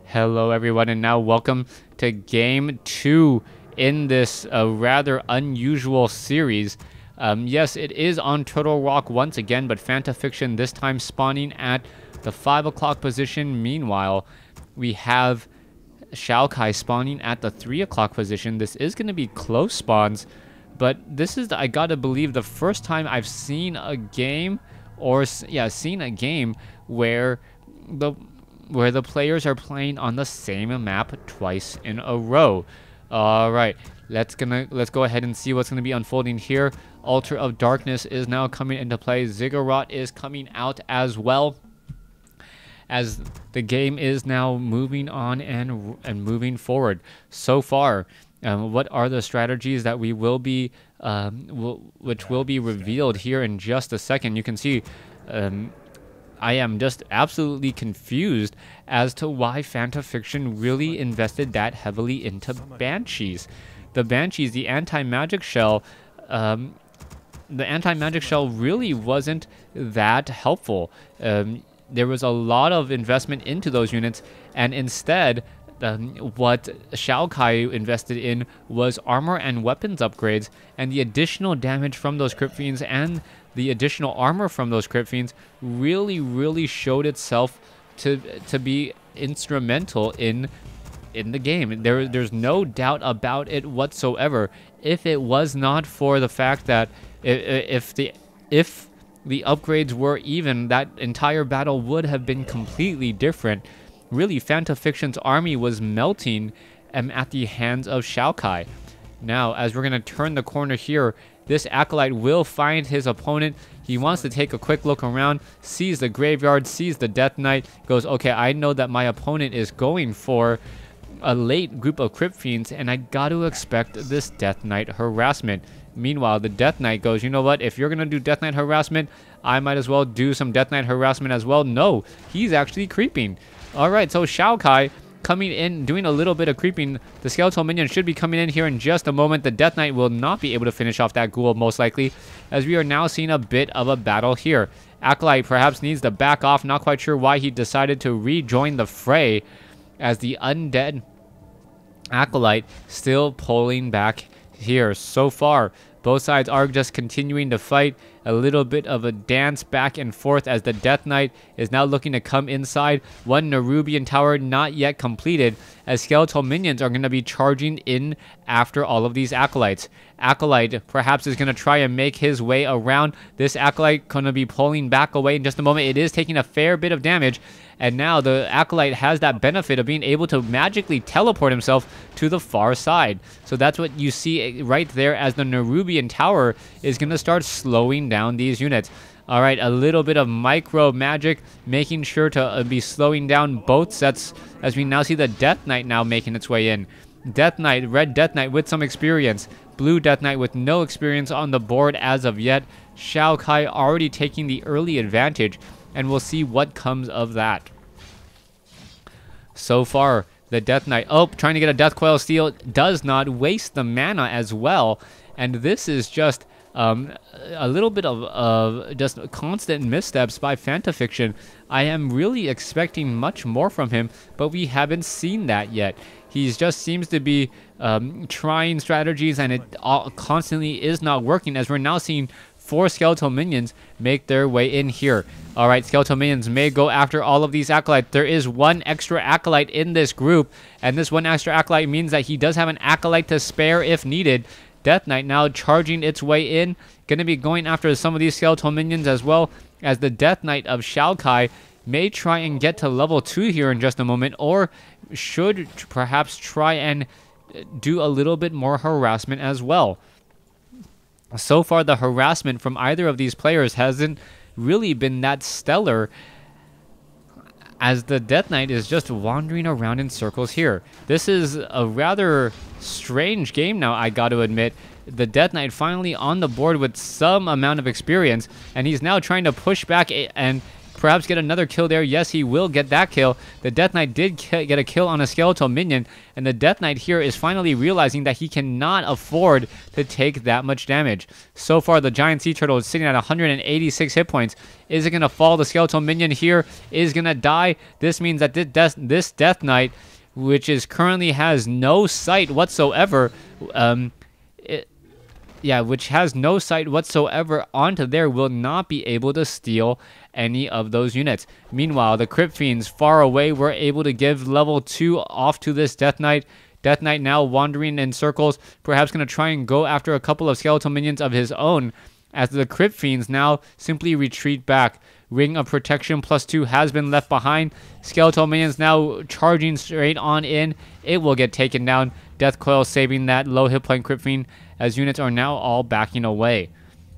Hello everyone, and now welcome to game 2 in this rather unusual series. Yes, it is on Turtle Rock once again, but Fantafiction this time spawning at the 5 o'clock position. Meanwhile, we have XioKai spawning at the 3 o'clock position. This is going to be close spawns, but this is, I gotta believe, the first time I've seen a game, where the players are playing on the same map twice in a row. All right, let's go ahead and see what's gonna be unfolding here. Altar of Darkness is now coming into play. Ziggurat is coming out as well, as the game is now moving on and moving forward. So far, what are the strategies that we will be, which will be revealed here in just a second? You can see. I am just absolutely confused as to why Fantafiction really invested that heavily into Banshees. The Banshees, the anti-magic shell, really wasn't that helpful. There was a lot of investment into those units, and instead, what XioKai invested in was armor and weapons upgrades, and the additional damage from those Crypt Fiends and the additional armor from those Crypt Fiends really showed itself to be instrumental in the game. There's no doubt about it whatsoever. If it was not for the fact that if the upgrades were even, that entire battle would have been completely different. Really, Fantafiction's army was melting at the hands of XioKai. Now, as we're going to turn the corner here, this Acolyte will find his opponent. He wants to take a quick look around, sees the graveyard, sees the Death Knight, goes, okay, I know that my opponent is going for a late group of Crypt Fiends, and I got to expect this Death Knight harassment. Meanwhile, the Death Knight goes, you know what, if you're going to do Death Knight harassment, I might as well do some Death Knight harassment as well. No, he's actually creeping. All right, so XioKai coming in, doing a little bit of creeping. The skeletal minion should be coming in here in just a moment. The Death Knight will not be able to finish off that ghoul, most likely, as we are now seeing a bit of a battle here. Acolyte perhaps needs to back off. Not quite sure why he decided to rejoin the fray, as the Undead Acolyte still pulling back here. So far, both sides are just continuing to fight. A little bit of a dance back and forth as the Death Knight is now looking to come inside. One Nerubian tower not yet completed, as skeletal minions are going to be charging in after all of these Acolytes. Acolyte perhaps is going to try and make his way around. This Acolyte going to be pulling back away in just a moment. It is taking a fair bit of damage, and now the Acolyte has that benefit of being able to magically teleport himself to the far side. So that's what you see right there, as the Nerubian tower is going to start slowing down these units. All right, a little bit of micro magic, making sure to be slowing down both sets, as we now see the Death Knight now making its way in. Death Knight, red Death Knight with some experience. Blue Death Knight with no experience on the board as of yet. XioKai already taking the early advantage, and we'll see what comes of that. So far, the Death Knight, trying to get a Death Coil steal, does not waste the mana as well. And this is just a little bit of just constant missteps by Fantafiction. I am really expecting much more from him, but we haven't seen that yet. He just seems to be trying strategies, and it constantly is not working, as we're now seeing 4 skeletal minions make their way in here. All right, skeletal minions may go after all of these Acolytes. There is one extra Acolyte in this group, and this one extra Acolyte means that he does have an Acolyte to spare if needed. Death Knight now charging its way in, going to be going after some of these skeletal minions, as well as the Death Knight of XioKai may try and get to level 2 here in just a moment, or should perhaps try and do a little bit more harassment as well. So far, the harassment from either of these players hasn't really been that stellar, as the Death Knight is just wandering around in circles here. This is a rather strange game now, I got to admit. The Death Knight finally on the board with some amount of experience, and he's now trying to push back and perhaps get another kill there. Yes, he will get that kill. The Death Knight did get a kill on a skeletal minion, and the Death Knight here is finally realizing that he cannot afford to take that much damage. So far, the giant sea turtle is sitting at 186 hit points. Is it going to fall? The skeletal minion here is going to die. This means that this Death Knight, which is currently has no sight whatsoever, which has no sight whatsoever onto there, will not be able to steal any of those units. Meanwhile, the Crypt Fiends far away were able to give level 2 off to this Death Knight. Death Knight now wandering in circles, perhaps going to try and go after a couple of skeletal minions of his own, as the Crypt Fiends now simply retreat back. Ring of Protection +2 has been left behind. Skeletal minions now charging straight on in. It will get taken down. Death Coil saving that low hit point Crypt Fiend, as units are now all backing away.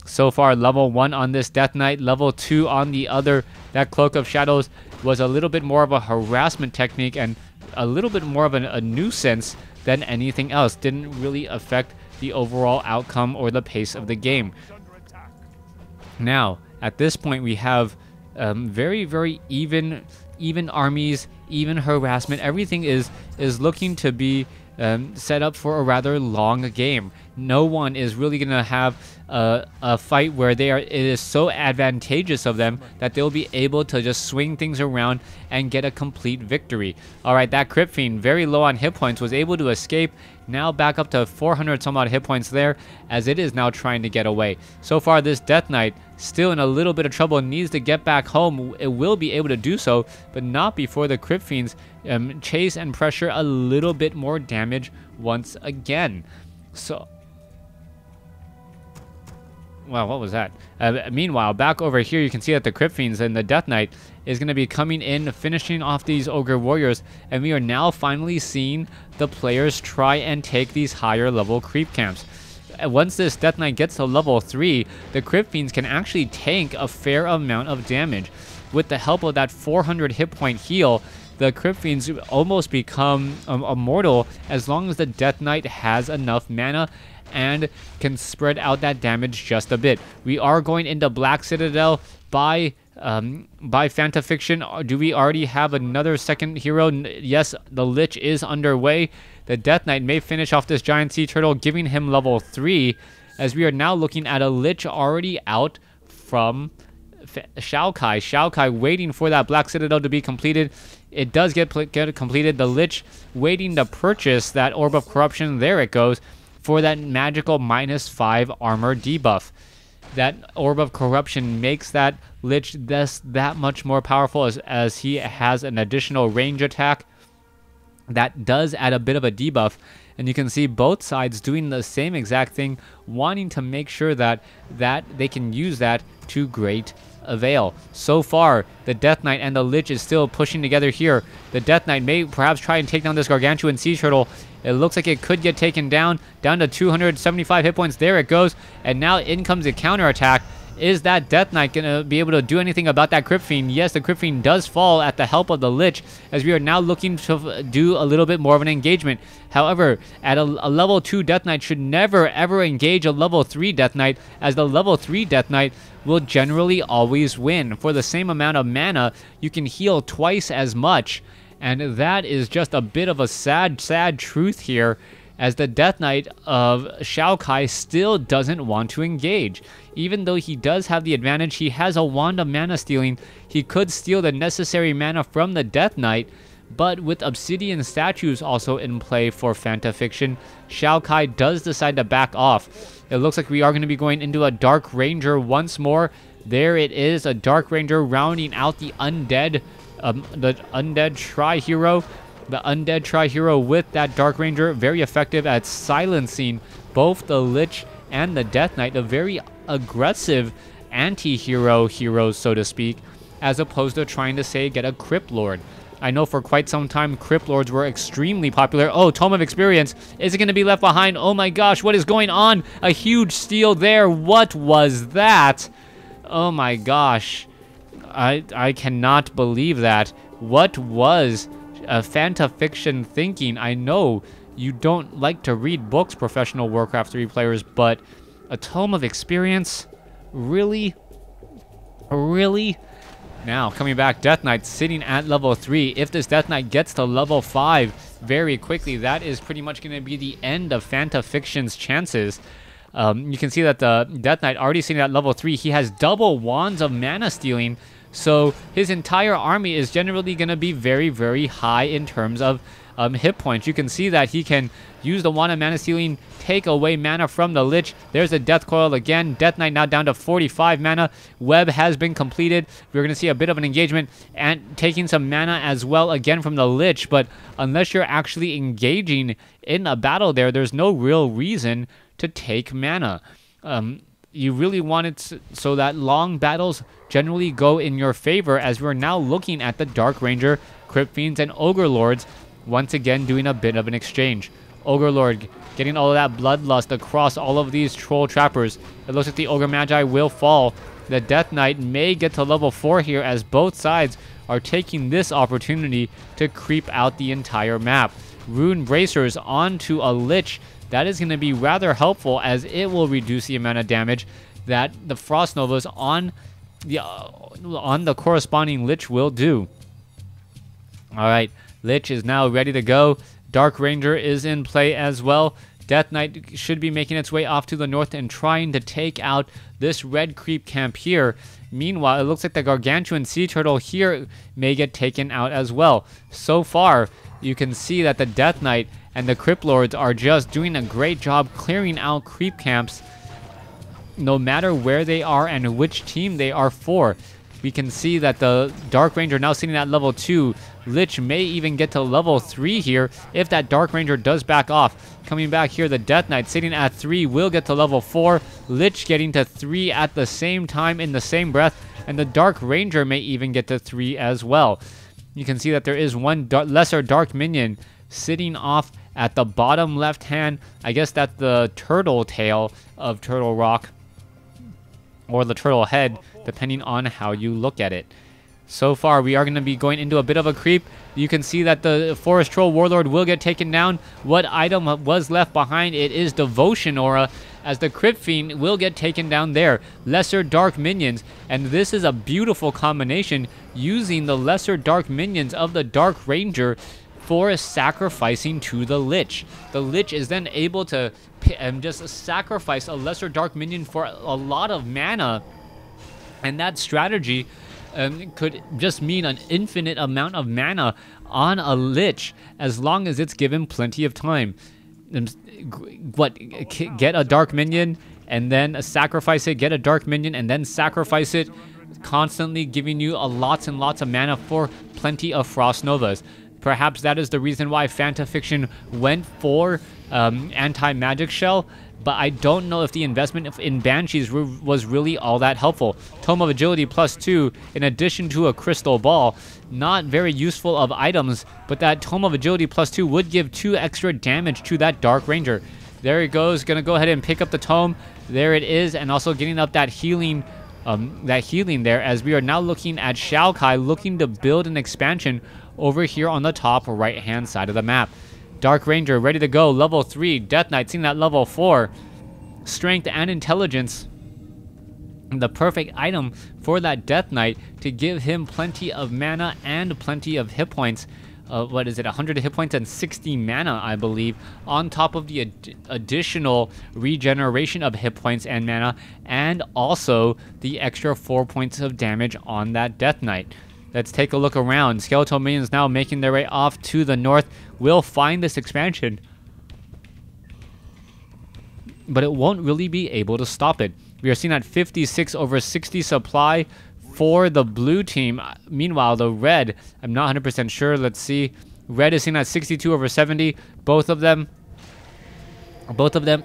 So far, level 1 on this Death Knight, level 2 on the other. That Cloak of Shadows was a little bit more of a harassment technique and a little bit more of a nuisance than anything else. Didn't really affect the overall outcome or the pace of the game. Now, at this point, we have very, very even armies, even harassment. Everything is looking to be set up for a rather long game. No one is really going to have a fight where it is so advantageous of them that they'll be able to just swing things around and get a complete victory. Alright, that Crypt Fiend, very low on hit points, was able to escape. Now back up to 400 some odd hit points there, as it is now trying to get away. So far, this Death Knight still in a little bit of trouble, needs to get back home. It will be able to do so, but not before the Crypt Fiends chase and pressure a little bit more damage once again. So, well, what was that? Meanwhile, back over here, you can see that the Crypt Fiends and the Death Knight is going to be coming in, finishing off these Ogre Warriors, and we are now finally seeing the players try and take these higher level creep camps. Once this Death Knight gets to level 3, the Crypt Fiends can actually tank a fair amount of damage. With the help of that 400 hit point heal, the Crypt Fiends almost become immortal as long as the Death Knight has enough mana and can spread out that damage just a bit. We are going into Black Citadel by Fantafiction. Do we already have another second hero? Yes, the Lich is underway. The Death Knight may finish off this giant sea turtle, giving him level 3, as we are now looking at a Lich already out from XioKai. XioKai waiting for that Black Citadel to be completed. It does get completed. The Lich waiting to purchase that Orb of Corruption. There it goes, for that magical -5 armor debuff. That Orb of Corruption makes that Lich that much more powerful, as he has an additional range attack that does add a bit of a debuff. And you can see both sides doing the same exact thing, wanting to make sure that they can use that to great avail. So far, the Death Knight and the Lich is still pushing together here. The Death Knight may perhaps try and take down this Gargantuan Sea Turtle. It looks like it could get taken down to 275 hit points. There it goes. And now in comes a counterattack. Is that Death Knight going to be able to do anything about that Crypt Fiend? Yes, the Crypt Fiend does fall at the help of the Lich, as we are now looking to do a little bit more of an engagement. However, at a level 2 Death Knight should never ever engage a level 3 Death Knight, as the level 3 Death Knight will generally always win. For the same amount of mana, you can heal twice as much, and that is just a bit of a sad truth here, as the Death Knight of XioKai still doesn't want to engage. Even though he does have the advantage, he has a wand of mana stealing. He could steal the necessary mana from the Death Knight, but with obsidian statues also in play for Fantafiction, XioKai does decide to back off. It looks like we are going to be going into a Dark Ranger once more. There it is, a Dark Ranger rounding out the Undead Tri-Hero. The Undead Tri-Hero with that Dark Ranger, very effective at silencing both the Lich and the Death Knight, a very aggressive anti-hero heroes, so to speak, as opposed to trying to, say, get a Crypt Lord. I know for quite some time Crypt Lords were extremely popular. Oh, Tome of Experience. Is it going to be left behind? Oh my gosh, what is going on? A huge steal there. What was that? Oh my gosh. I cannot believe that. What was Fantafiction thinking? I know you don't like to read books, professional Warcraft 3 players, but a Tome of Experience? Really? Really? Now, coming back, Death Knight sitting at level 3. If this Death Knight gets to level 5 very quickly, that is pretty much going to be the end of Fantafiction's chances. You can see that the Death Knight already sitting at level 3. He has double wands of mana stealing, so his entire army is generally going to be very, very high in terms of hit points. You can see that he can use the wand of mana stealing, take away mana from the Lich. There's a Death Coil again. Death Knight now down to 45 mana. Web has been completed. We're going to see a bit of an engagement and taking some mana as well again from the Lich, but unless you're actually engaging in a battle there's no real reason to take mana. You really want it so that long battles generally go in your favor, as we're now looking at the Dark Ranger, Crypt Fiends, and Ogre Lords once again doing a bit of an exchange. Ogre Lord getting all of that bloodlust across all of these Troll Trappers. It looks like the Ogre Magi will fall. The Death Knight may get to level 4 here, as both sides are taking this opportunity to creep out the entire map. Rune Bracers onto a Lich. That is going to be rather helpful, as it will reduce the amount of damage that the Frost Novas on the corresponding Lich will do. Alright, Lich is now ready to go. Dark Ranger is in play as well. Death Knight should be making its way off to the north and trying to take out this red creep camp here. Meanwhile, it looks like the Gargantuan Sea Turtle here may get taken out as well. So far, you can see that the Death Knight and the Crypt Lords are just doing a great job clearing out creep camps, no matter where they are and which team they are for. We can see that the Dark Ranger now sitting at level 2. Lich may even get to level 3 here if that Dark Ranger does back off. Coming back here, the Death Knight sitting at 3 will get to level 4. Lich getting to 3 at the same time in the same breath, and the Dark Ranger may even get to 3 as well. You can see that there is one lesser Dark Minion sitting off at the bottom left hand. I guess that's the turtle tail of Turtle Rock, or the turtle head, depending on how you look at it. So far, we are going to be going into a bit of a creep. You can see that the Forest Troll Warlord will get taken down. What item was left behind? It is Devotion Aura, as the Crypt Fiend will get taken down there. Lesser Dark Minions, and this is a beautiful combination, using the Lesser Dark Minions of the Dark Ranger for sacrificing to the Lich. The Lich is then able to just sacrifice a Lesser Dark Minion for a lot of mana, and that strategy could just mean an infinite amount of mana on a Lich, as long as it's given plenty of time. Get a Dark Minion, and then sacrifice it, get a Dark Minion, and then sacrifice it, constantly giving you lots and lots of mana for plenty of Frost Novas. Perhaps that is the reason why Fantafiction went for Anti-Magic Shell, but I don't know if the investment in Banshees was really all that helpful. Tome of Agility +2, in addition to a Crystal Ball, not very useful of items, but that Tome of Agility +2 would give 2 extra damage to that Dark Ranger. There it goes, gonna go ahead and pick up the Tome. There it is, and also getting up that healing there, as we are now looking at XioKai looking to build an expansion over here on the top right hand side of the map. Dark Ranger ready to go, level 3. Death Knight seen at level 4. Strength and Intelligence, the perfect item for that Death Knight to give him plenty of mana and plenty of hit points. What is it, 100 hit points and 60 mana, I believe, on top of the additional regeneration of hit points and mana, and also the extra 4 points of damage on that Death Knight. Let's take a look around. Skeletal Minions now making their way off to the north will find this expansion, but it won't really be able to stop it. We are seeing at 56/60 supply for the blue team. Meanwhile, the red, I'm not 100% sure. Let's see. Red is seen at 62/70. Both of them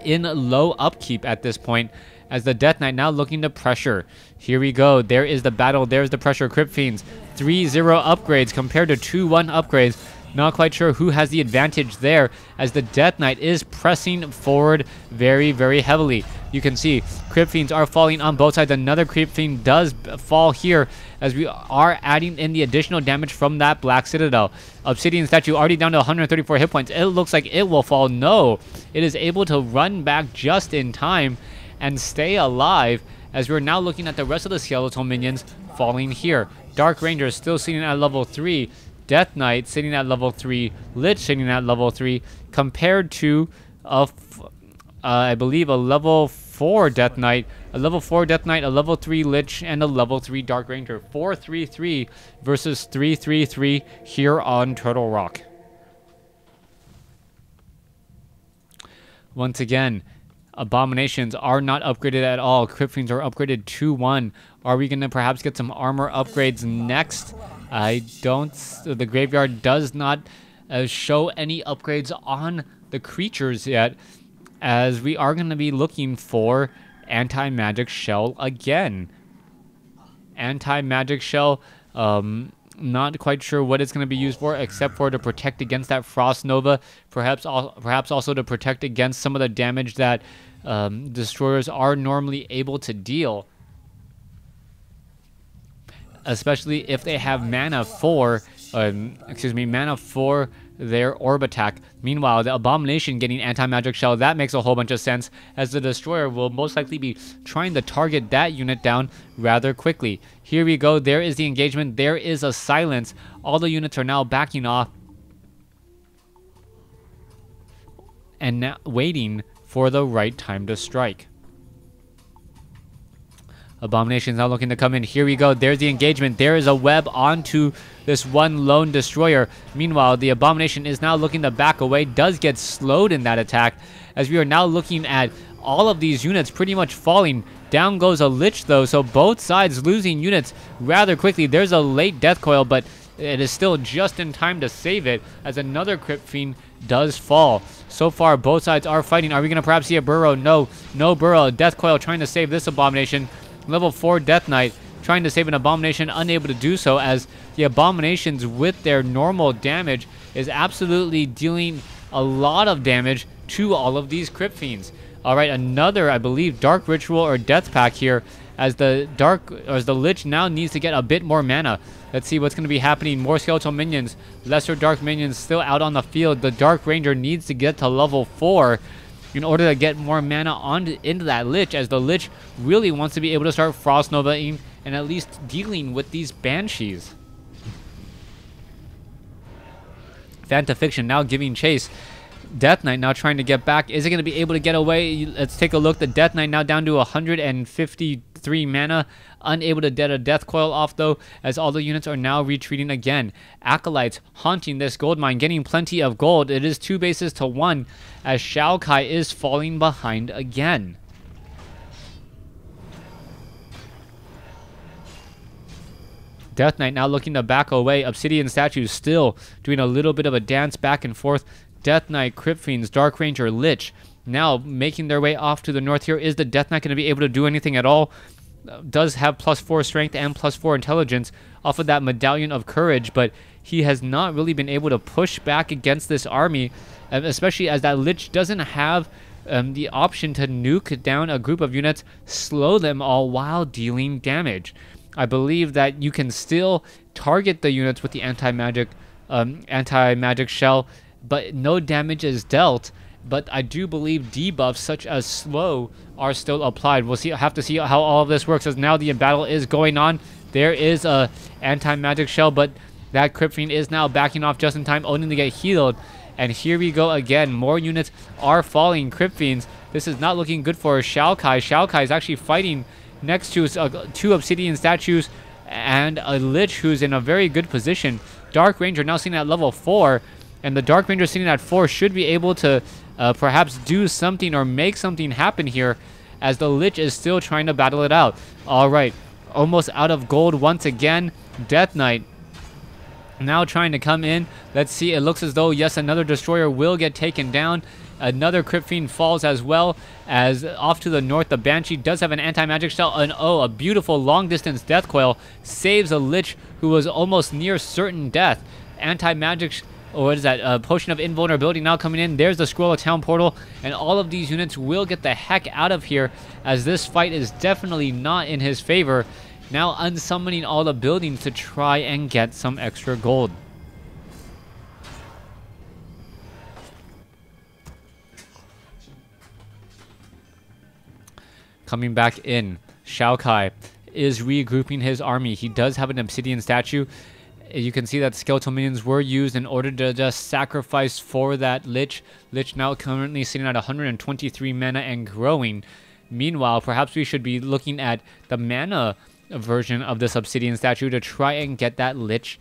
in low upkeep at this point, as the Death Knight now looking to pressure. Here we go. There is the battle. There's the pressure. Crypt Fiends. 3-0 upgrades compared to 2-1 upgrades. Not quite sure who has the advantage there, as the Death Knight is pressing forward very, very heavily. You can see Crypt Fiends are falling on both sides. Another Crypt Fiend does fall here, as we are adding in the additional damage from that Black Citadel. Obsidian Statue already down to 134 hit points. It looks like it will fall. No, it is able to run back just in time and stay alive, as we're now looking at the rest of the skeletal minions falling here. Dark Ranger still sitting at level 3. Death Knight sitting at level 3. Lich sitting at level 3. Compared to, I believe, a level 4 Death Knight, a level 4 Death Knight, a level 3 Lich, and a level 3 Dark Ranger. 4-3-3 versus 3-3-3 here on Turtle Rock. Once again, Abominations are not upgraded at all. Crypt Fiends are upgraded 2-1. Are we going to perhaps get some armor upgrades next? I don't. The graveyard does not show any upgrades on the creatures yet, as we are going to be looking for Anti-Magic Shell again. Anti-Magic Shell, not quite sure what it's going to be used for, except for to protect against that Frost Nova, perhaps also to protect against some of the damage that destroyers are normally able to deal, especially if they have mana for their orb attack. Meanwhile, the Abomination getting Anti-Magic Shell, that makes a whole bunch of sense, as the Destroyer will most likely be trying to target that unit down rather quickly. Here we go. There is the engagement. There is a silence. All the units are now backing off and now waiting for the right time to strike. Abomination is now looking to come in. Here we go. There's the engagement. There is a web onto this one lone destroyer. Meanwhile, the Abomination is now looking to back away. Does get slowed in that attack, as we are now looking at all of these units pretty much falling. Down goes a Lich, though, so both sides losing units rather quickly. There's a late Death Coil, but it is still just in time to save it, as another Crypt Fiend does fall. So far, both sides are fighting. Are we going to perhaps see a Burrow? No. No Burrow. Death Coil trying to save this Abomination. Level 4 Death Knight trying to save an Abomination, unable to do so, as the Abominations with their normal damage is absolutely dealing a lot of damage to all of these Crypt Fiends. Alright, another, I believe, Dark Ritual or Death Pack here, as the Lich now needs to get a bit more mana. Let's see what's going to be happening. More Skeletal Minions, lesser Dark Minions still out on the field. The Dark Ranger needs to get to level 4 in order to get more mana into that Lich, as the Lich really wants to be able to start Frost Novaing and at least dealing with these Banshees. Fantafiction now giving chase. Death Knight now trying to get back. Is it going to be able to get away? Let's take a look. The Death Knight now down to 153 mana. Unable to get a Death Coil off, though, as all the units are now retreating again. Acolytes haunting this gold mine, getting plenty of gold. It is 2 bases to 1, as XioKai is falling behind again. Death Knight now looking to back away. Obsidian Statues still doing a little bit of a dance back and forth. Death Knight, Crypt Fiends, Dark Ranger, Lich now making their way off to the north here. Is the Death Knight going to be able to do anything at all? Does have +4 strength and +4 intelligence off of that Medallion of Courage, but he has not really been able to push back against this army, especially as that Lich doesn't have the option to nuke down a group of units, slow them all while dealing damage. I believe that you can still target the units with the anti-magic shell, but no damage is dealt. But I do believe debuffs such as slow are still applied. We'll have to see how all of this works, as now the battle is going on. There is a anti-magic shell, but that Crypt Fiend is now backing off just in time, only to get healed. And here we go again. More units are falling. Crypt Fiends. This is not looking good for XioKai. XioKai is actually fighting next to 2 Obsidian Statues and a Lich who's in a very good position. Dark Ranger now sitting at level 4, and the Dark Ranger sitting at 4 should be able to perhaps do something or make something happen here, as the Lich is still trying to battle it out. Alright, almost out of gold once again. Death Knight now trying to come in. Let's see, it looks as though, yes, another Destroyer will get taken down. Another Crypt Fiend falls as well, as off to the north, the Banshee does have an anti-magic shell, and oh, a beautiful long-distance Death Coil saves a Lich who was almost near certain death. Anti-magic, or what is that, Potion of Invulnerability now coming in. There's the Scroll of Town Portal, and all of these units will get the heck out of here, as this fight is definitely not in his favor. Now unsummoning all the buildings to try and get some extra gold. Coming back in, XioKai is regrouping his army. He does have an obsidian statue. You can see that skeletal minions were used in order to just sacrifice for that Lich. Lich now currently sitting at 123 mana and growing. Meanwhile, perhaps we should be looking at the mana version of this obsidian statue to try and get that Lich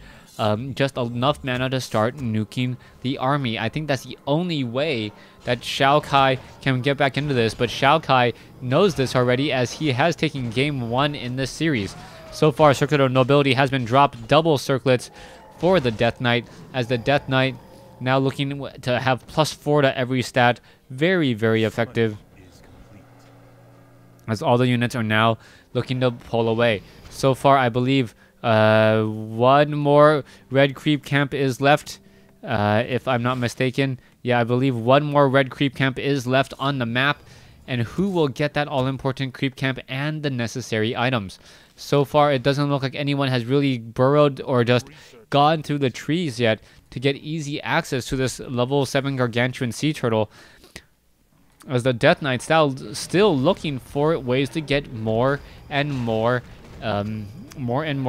just enough mana to start nuking the army. I think that's the only way that XioKai can get back into this, but XioKai knows this already as he has taken game 1 in this series. So far, Circlet of Nobility has been dropped, double circlets for the Death Knight, as the Death Knight now looking to have +4 to every stat. Very, very effective, as all the units are now looking to pull away. So far, I believe one more red creep camp is left, if I'm not mistaken. Yeah, I believe one more red creep camp is left on the map. And who will get that all-important creep camp and the necessary items? So far, it doesn't look like anyone has really burrowed or just gone through the trees yet to get easy access to this level 7 gargantuan sea turtle, as the Death Knight still looking for ways to get more and more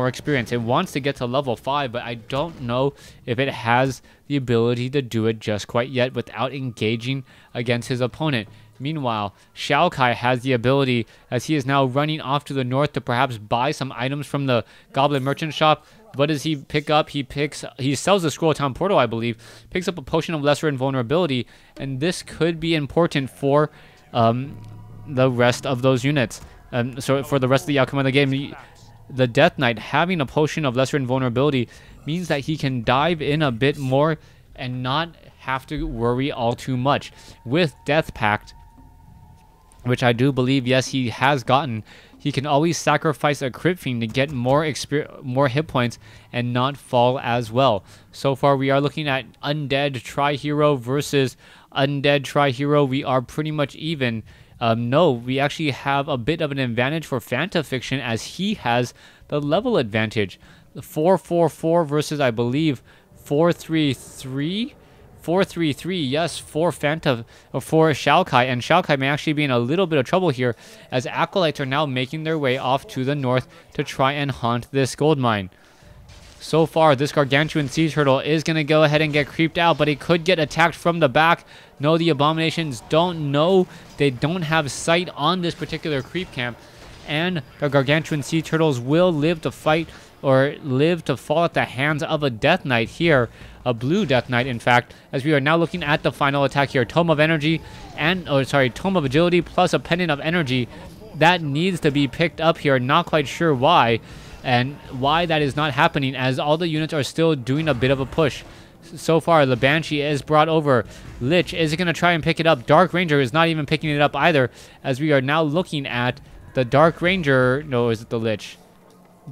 experience. It wants to get to level 5, but I don't know if it has the ability to do it just quite yet without engaging against his opponent. Meanwhile, XioKai has the ability, as he is now running off to the north to perhaps buy some items from the Goblin Merchant Shop. What does he pick up? He sells the Scroll Town Portal, I believe, picks up a Potion of Lesser Invulnerability, and this could be important for the rest of those units. So for the rest of the outcome of the game, the Death Knight having a Potion of Lesser Invulnerability means that he can dive in a bit more and not have to worry all too much. With Death Pact, which I do believe, yes, he has gotten, he can always sacrifice a Crypt Fiend to get more hit points and not fall as well. So far, we are looking at Undead Tri-Hero versus Undead Tri-Hero. We are pretty much even. No, we actually have a bit of an advantage for Fantafiction, as he has the level advantage. 4-4-4 versus, I believe, 4-3-3. 4-3-3, yes, for XioKai, and XioKai may actually be in a little bit of trouble here, as Acolytes are now making their way off to the north to try and haunt this gold mine. So far, this gargantuan sea turtle is going to go ahead and get creeped out, but it could get attacked from the back. No, the abominations don't know. They don't have sight on this particular creep camp, and the gargantuan sea turtles will live to fight, or live to fall at the hands of a Death Knight here, a blue Death Knight, in fact, as we are now looking at the final attack here. Tome of Energy Tome of Agility plus a Pendant of Energy. That needs to be picked up here. Not quite sure why, and why that is not happening, as all the units are still doing a bit of a push. So far, the Banshee is brought over. Lich is going to try and pick it up. Dark Ranger is not even picking it up either, as we are now looking at the Dark Ranger. No, is it the Lich?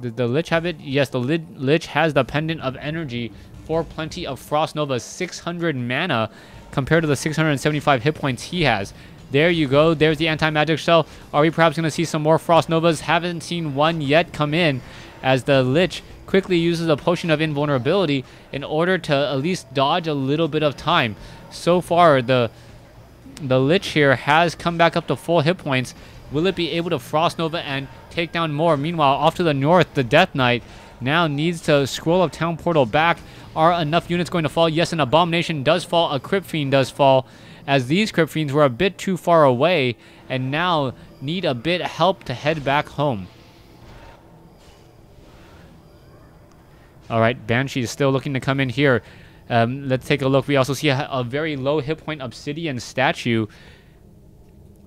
Did the Lich have it? Yes, the Lich has the Pendant of Energy for plenty of Frost Nova, 600 mana compared to the 675 hit points he has. There you go. There's the anti-magic shell. Are we perhaps going to see some more Frost Novas? Haven't seen one yet come in, as the Lich quickly uses a Potion of Invulnerability in order to at least dodge a little bit of time. So far, the Lich here has come back up to full hit points. Will it be able to Frost Nova and take down more? Meanwhile, off to the north, the Death Knight now needs to Scroll of Town Portal back. Are enough units going to fall? Yes, an Abomination does fall. A Crypt Fiend does fall, as these Crypt Fiends were a bit too far away and now need a bit help to head back home. All right, Banshee is still looking to come in here. Let's take a look. We also see a very low hit point Obsidian statue.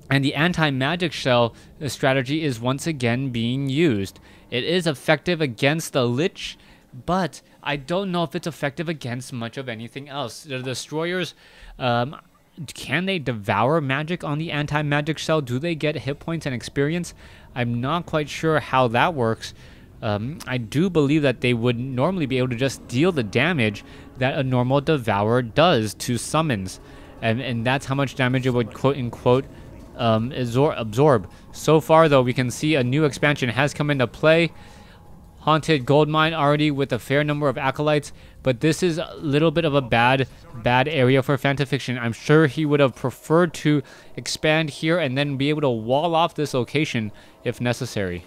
And the anti-magic shell strategy is once again being used. It is effective against the Lich, but I don't know if it's effective against much of anything else. The Destroyers, can they devour magic on the anti-magic shell? Do they get hit points and experience? I'm not quite sure how that works. I do believe that they would normally be able to just deal the damage that a normal Devourer does to summons. And that's how much damage it would, quote-unquote, absorb. So far, though, we can see a new expansion has come into play. Haunted Gold Mine already with a fair number of Acolytes, but this is a little bit of a bad area for Fantafiction. I'm sure he would have preferred to expand here and then be able to wall off this location if necessary.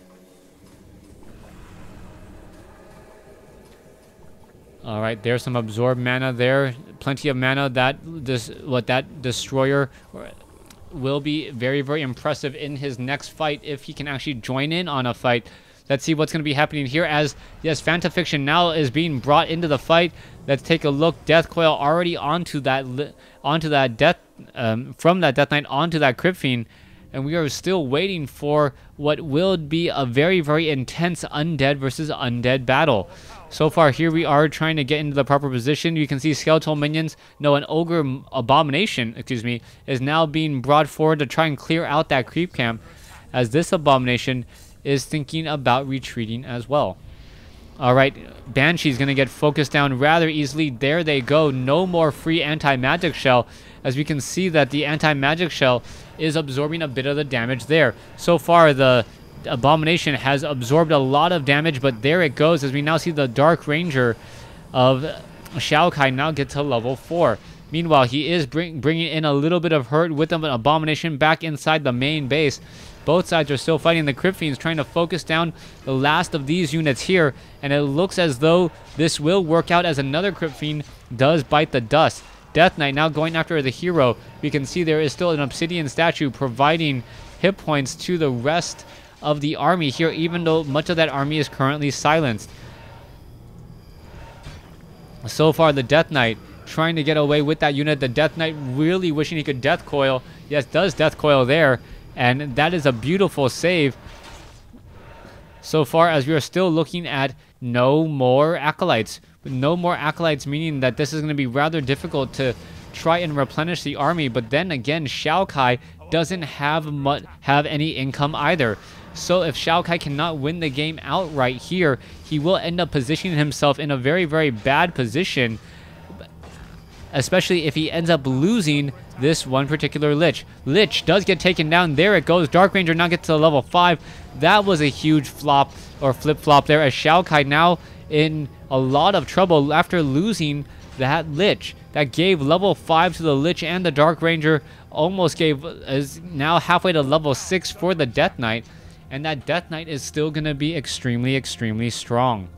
All right, there's some absorbed mana there. Plenty of mana. That destroyer will be very, very impressive in his next fight if he can actually join in on a fight. Let's see what's going to be happening here as, yes, Fantafiction now is being brought into the fight. Let's take a look. Death Coil already onto that death, from that Death Knight onto that Crypt Fiend. And we are still waiting for what will be a very, very intense Undead versus Undead battle. So far, here we are trying to get into the proper position. You can see skeletal minions. No, an ogre abomination, excuse me, is now being brought forward to try and clear out that creep camp, as this abomination is thinking about retreating as well. All right, Banshee's going to get focused down rather easily. There they go. No more free anti-magic shell, as we can see that the anti-magic shell is absorbing a bit of the damage there. So far, the abomination has absorbed a lot of damage, but there it goes, as we now see the Dark Ranger of XioKai now get to level 4. Meanwhile, he is bringing in a little bit of hurt with an abomination back inside the main base. Both sides are still fighting. The Crypt Fiends trying to focus down the last of these units here, and it looks as though this will work out, as another Crypt Fiend does bite the dust. Death Knight now going after the hero. We can see there is still an obsidian statue providing hit points to the rest of the army here, even though much of that army is currently silenced. So far, the Death Knight trying to get away with that unit. The Death Knight really wishing he could Death Coil. Yes, does Death Coil there, and that is a beautiful save. So far, as we are still looking at no more Acolytes. No more Acolytes, meaning that this is going to be rather difficult to try and replenish the army. But then again, XioKai doesn't have any income either. So if XioKai cannot win the game outright here, he will end up positioning himself in a very, very bad position, especially if he ends up losing this one particular Lich. Lich does get taken down. There it goes. Dark Ranger now gets to level 5. That was a huge flop or flip-flop there, as XioKai now in a lot of trouble after losing that Lich. That gave level 5 to the Lich, and the Dark Ranger almost is now halfway to level 6 for the Death Knight. And that Death Knight is still going to be extremely, extremely strong.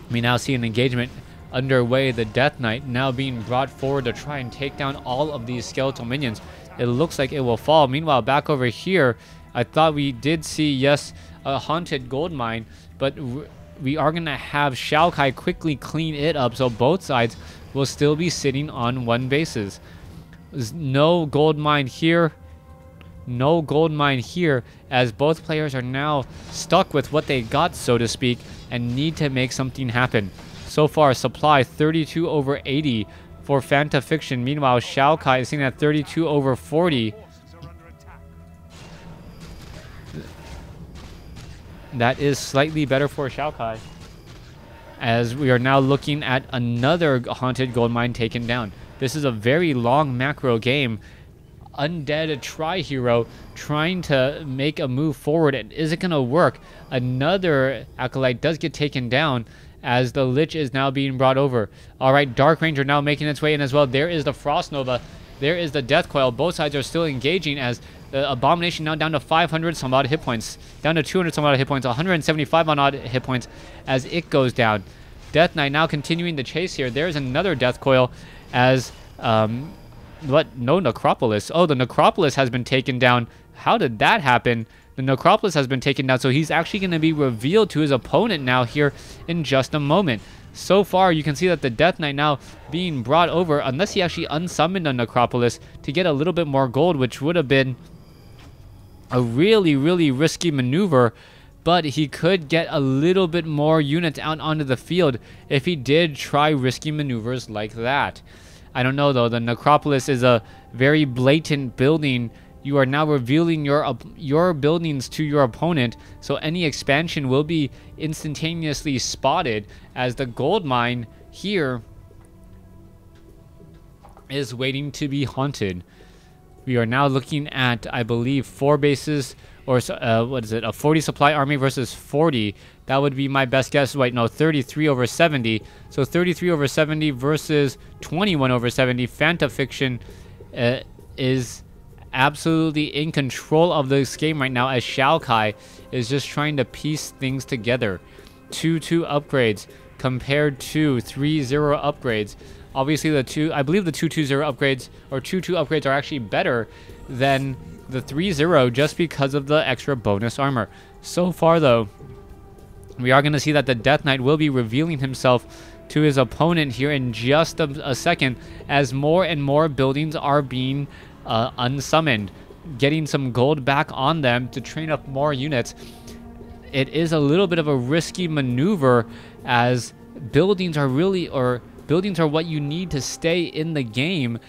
We now see an engagement underway. The Death Knight now being brought forward to try and take down all of these skeletal minions. It looks like it will fall. Meanwhile, back over here, I thought we did see, yes, a haunted gold mine, but we are going to have XioKai quickly clean it up, so both sides will still be sitting on one bases. There's no gold mine here. No gold mine here, as both players are now stuck with what they got, so to speak, and need to make something happen. So far, supply 32 over 80 for Fantafiction. Meanwhile, XioKai is sitting at 32 over 40. That is slightly better for XioKai, as we are now looking at another haunted gold mine taken down. This is a very long macro game. Undead Tri-Hero trying to make a move forward, and is it going to work? Another Acolyte does get taken down, as the Lich is now being brought over. Alright, Dark Ranger now making its way in as well. There is the Frost Nova. There is the Death Coil. Both sides are still engaging, as the Abomination now down to 500 some odd hit points. Down to 200 some odd hit points. 175 on odd hit points as it goes down. Death Knight now continuing the chase here. There's another Death Coil, as what? No Necropolis. Oh, the Necropolis has been taken down. How did that happen? The Necropolis has been taken down, so he's actually going to be revealed to his opponent now here in just a moment. So far, you can see that the Death Knight now being brought over, unless he actually unsummoned a Necropolis to get a little bit more gold, which would have been a really, really risky maneuver. But he could get a little bit more units out onto the field if he did try risky maneuvers like that. I don't know, though. The Necropolis is a very blatant building. You are now revealing your buildings to your opponent, so any expansion will be instantaneously spotted, as the gold mine here is waiting to be haunted. We are now looking at, I believe, 4 bases, or what is it, a 40 supply army versus 40. That would be my best guess. Wait, no, 33 over 70. So 33 over 70 versus 21 over 70. Fantafiction is absolutely in control of this game right now, as XioKai is just trying to piece things together. 2-2 upgrades compared to 3-0 upgrades. Obviously, I believe the 2-2-0 upgrades or 2-2 upgrades are actually better than the 3-0 just because of the extra bonus armor. So far, though, we are going to see that the Death Knight will be revealing himself to his opponent here in just a second, as more and more buildings are being unsummoned, getting some gold back on them to train up more units. It is a little bit of a risky maneuver, as buildings are what you need to stay in the game,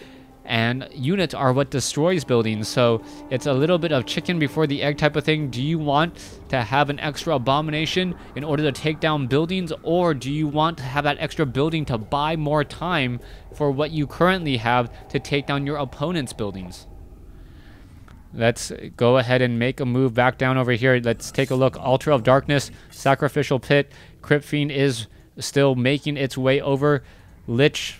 and units are what destroys buildings. So it's a little bit of chicken before the egg type of thing. Do you want to have an extra abomination in order to take down buildings, or do you want to have that extra building to buy more time for what you currently have to take down your opponent's buildings? Let's go ahead and make a move back down over here. Let's take a look. Altar of Darkness, Sacrificial Pit. Crypt Fiend is still making its way over. Lich,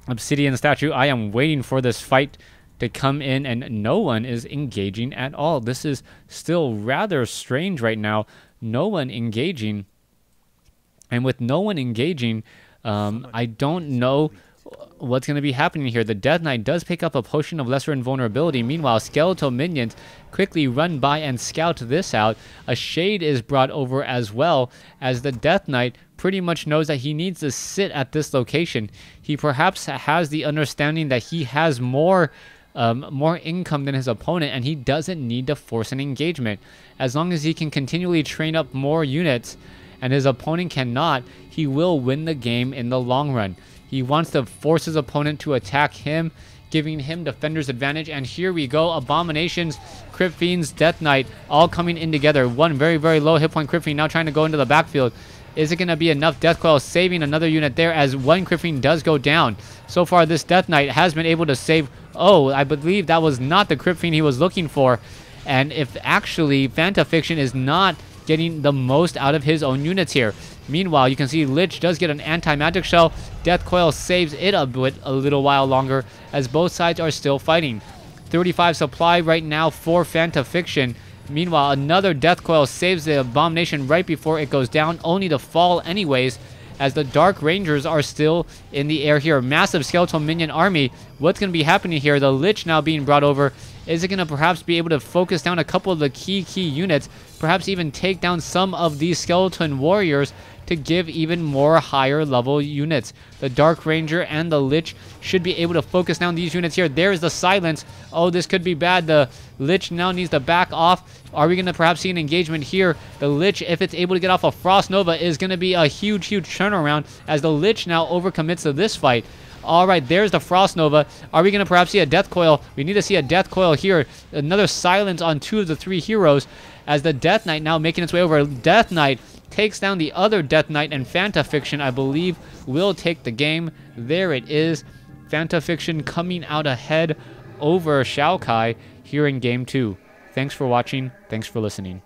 Obsidian Statue. I am waiting for this fight to come in, and no one is engaging at all. This is still rather strange right now. No one engaging. And with no one engaging, I don't know what's going to be happening here. The Death Knight does pick up a Potion of Lesser Invulnerability. Meanwhile, skeletal minions quickly run by and scout this out. A Shade is brought over as well, as the Death Knight pretty much knows that he needs to sit at this location. He perhaps has the understanding that he has more income than his opponent, and he doesn't need to force an engagement. As long as he can continually train up more units and his opponent cannot, he will win the game in the long run. He wants to force his opponent to attack him, giving him defender's advantage. And here we go. Abominations, Crypt Fiends, Death Knight, all coming in together. One very, very low hit point Crypt Fiend now trying to go into the backfield. Is it going to be enough? Death Coil saving another unit there, as one Crypt Fiend does go down. So far, this Death Knight has been able to save... Oh, I believe that was not the Crypt Fiend he was looking for. And if actually Fantafiction is not getting the most out of his own units here. Meanwhile, you can see Lich does get an anti-magic shell. Death Coil saves it a little while longer, as both sides are still fighting. 35 supply right now for Fantafiction. Meanwhile, another Death Coil saves the Abomination right before it goes down, only to fall anyways, as the Dark Rangers are still in the air here. Massive skeletal minion army. What's going to be happening here? The Lich now being brought over. Is it going to perhaps be able to focus down a couple of the key units? Perhaps even take down some of these skeleton warriors to give even more higher level units. The Dark Ranger and the Lich should be able to focus down these units here. There's the silence. Oh, this could be bad. The Lich now needs to back off. Are we going to perhaps see an engagement here? The Lich, if it's able to get off a Frost Nova, is going to be a huge turnaround, as the Lich now overcommits to this fight. All right, there's the Frost Nova. Are we going to perhaps see a Death Coil? We need to see a Death Coil here. Another silence on 2 of the 3 heroes, as the Death Knight now making its way over. Death Knight takes down the other Death Knight, and Fantafiction, I believe, will take the game. There it is. Fantafiction coming out ahead over XioKai here in Game 2. Thanks for watching. Thanks for listening.